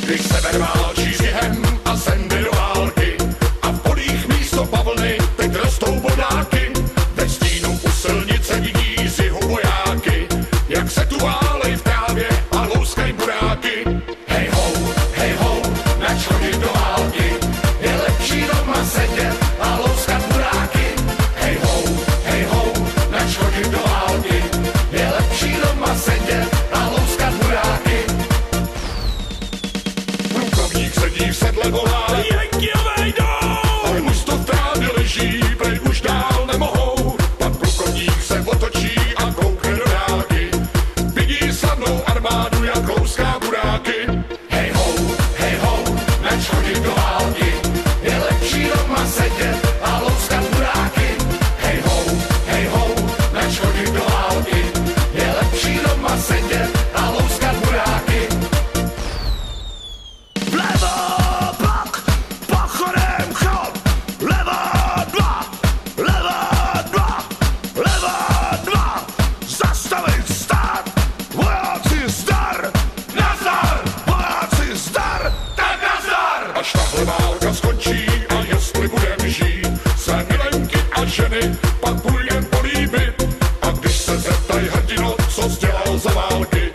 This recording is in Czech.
Když sever válčí s jihem a sem jde do války a v polích místo bavlny teď rostou vodáky. Ve stínu u silnice vidí z jihu vojáky, jak se tu válej v trávě a louskaj buráky. Hej ho, nač chodit do války, je lepší doma sedět a louskat buráky. Hej ho, nač chodit do války, je lepší doma sedět a louskat buráky. Plukovník sedí v sedle, volá Jenkiové jdou, ale mužstvo v trávě leží, prej už dál nemohou. Pan plukovník se otočí a koukne do dálky, vidí slavnou armádu, jak louská buráky. Hej ho, nač chodit do války, je lepší doma sedět a louskat buráky. Hej ho, nač chodit do války, je lepší doma sedět a louskat buráky. Vlevo blok, pochodem chod, leva dva, zastavit stát, vojáci zdar, nazdar, vojáci zdar, tak nazdar. Až tahle válka skončí a jestli budem žít, své milenky a ženy pak budem políbit. A když se zeptaj hrdino, co jsi dělal za války,